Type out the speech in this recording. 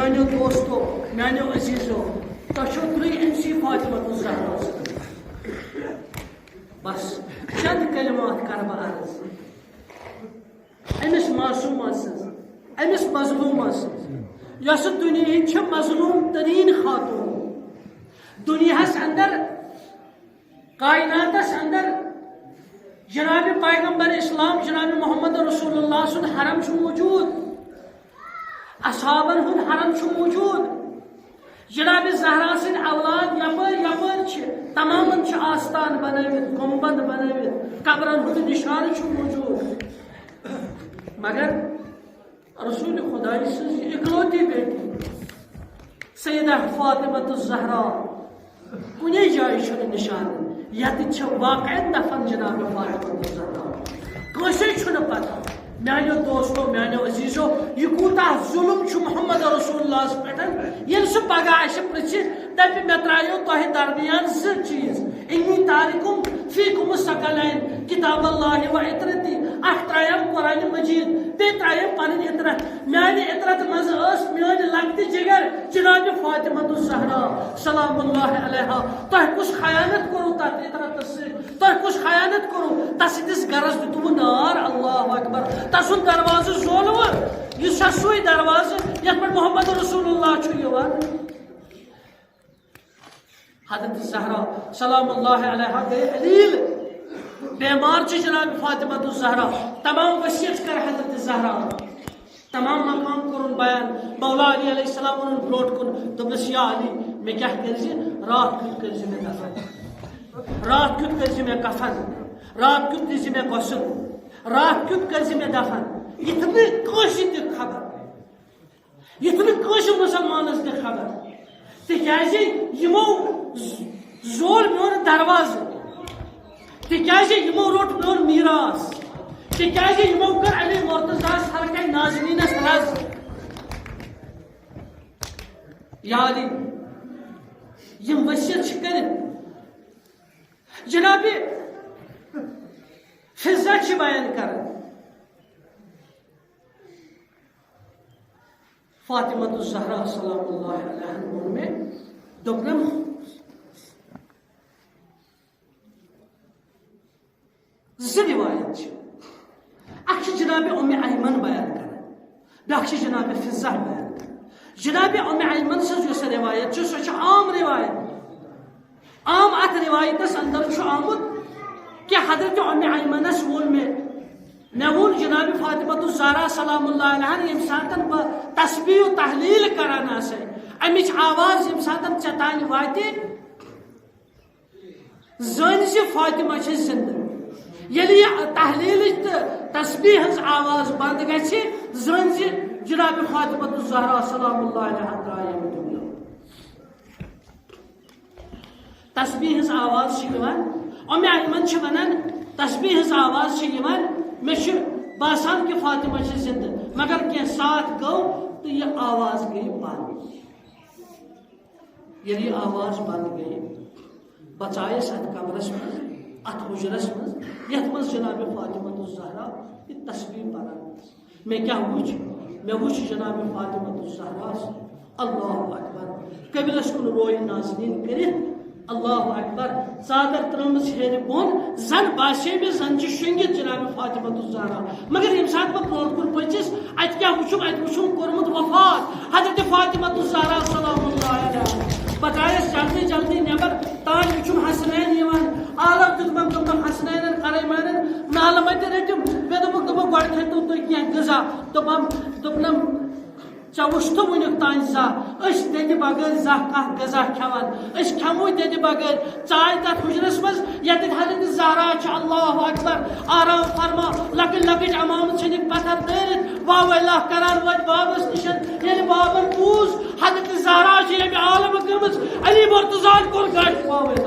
میانو دوستو میانو عزیزو تشو تری امسی فاطمہ الزہرا بس چند کلمات کر بہ عرض امس معصومہ سز امس مظلومہ سز یس دنیا مظلوم ترین خاتون دنیاس اندر کائناتس اندر جناب پیغمبر اسلام جناب محمد رسول اللہ سن حرم موجود اصحابن ہند حرم موجود جناب زہرا سن اولاد یپر تمام آستان بنوت گنبد بنوت قبرن ہند نشان موجود مگر رسول خدا سن اکلوتی بیٹی سیدہ فاطمہ الزہرا کنے جائے نشان یت واقع دفن جناب فاطمہ الزہرا کسے پتہ میانو دوستو میانو عزیزو یہ کوتا ظلم محمد رسول اللہ پہ یل سہ پگہ پرچھ دپ مے ترایو تہ درمیان ز چیز انی تارکم فیکم الثقلین کتاب اللہ و عطرتی اخ ترایم قرآن مجید بی ترایم پن عطرت میانہ عطرت مز میان لگت جگر جناب فاطمہ الزہرا سلام اللہ علیہا تہ کس خیانت کرو تر عطرت سے تہ کس خیانت کرو تس گرس دتو نار اللہ اکبر تسن دروازہ زولو یہ سوئی دروازہ یت پہ محمد رسول اللہ حضرت زہرا سلام اللہ علیہ گئے علیل بیمار جناب فاطمہ الزہرا تمام وصیت کر حضرت زہرا تمام مقام کرن بیان مولا علی علیہ السلام ان بروٹ کن دبس یا علی میں کیا کرزی رات کیت کرزی میں دفن رات کیت کرزی میں کفن رات کیت کرزی میں غسل رات کیت کرزی میں دفن اتنی کوشی تہ خبر اتنی کوشی مسلمانس تہ خبر تکیازِ یمو زول میون دروازہ تکیازِ یمو روٹ میون میراث تکیازِ یمو کر علی مرتضیٰ حلقہ ناظرینس رز یا علی یم وصیت کرت جناب فضا بیان کر فاطمہ الزہرا سلام اللہ علیہ میں دپنم ز روایت اخ جناب ام ایمن بیان کر بیاکھ جناب فضا بیان کر جناب ام ایمن سز روایت سو عام روایت عام ات روایتس اندر آمت کہ حضرت ام ایمنس وون میں وون جناب فاطمہ الزہرا سلام اللہ علیہ یم ساتن بہ تسبیح و تحلیل کران آسے امچ آواز یم ساتن چتان واتے زن سے فاطمہ چھ زندہ یلی تحلیل تسبیح ہز آواز بند گژھِ زن سے جناب فاطمہ الزہرا سلام اللہ علیہ درائے دنیا تسبیح ہز آواز ام ایمن چھ ونان تسبیح ہز آواز میں باسان کہ فاطمہ چھ زندہ مگر کی ساتھ گو تو یہ آواز گئی بند یعنی آواز بند گئی بچائس ات قبرس مز ات حجرس مز یت مز جناب فاطمہ الزہرا یہ تسبیح پڑھان میں کیا وچ جناب فاطمہ الزہرا اللہ اکبر قبلس کن روئی ناظرین کرت اللہ اکبر ژادر ترمز ہیر بون زن باسے میں زن شنگت جناب فاطمہ الزہرا مگر یم سات بہ برونٹ کن پچس ات کیا وچھم کورمت وفات حضرت فاطمہ الزہرا سلام اللہ علیہ بتائیس جلدی جلدی نبر تاج وچھم حسنین یوان عالم دتم حسنین قریمان نالمت رٹم مے دپک گۄڈٕ کھیتو تُہۍ کینٛہہ غذا دوٚپنم ژےٚ وُچھتھٕ وُنیُک تانۍ زانٛہہ أسۍ دِنہِ بغٲر زانٛہہ کانٛہہ غذا کھٮ۪وان أسۍ کھٮ۪مو دِنہِ بغٲر ژاے تتھ حُجرس منٛز ییٚتٮ۪تھ حضرت زہرا چھِ اللہ اکبر آرام فرما لۄکٕٹۍ لۄکٕٹۍ امامہٕ ژھٕنِکھ پتھر دٲرِتھ واو اللہ کران وٲتۍ بابس نِشن ییٚلہِ بابن بوٗز حضرت زہرا چھِ ییٚمہِ عالمہٕ گٔمٕژ علی مرتضیٰ کوٚر گاڑِ واو اللہ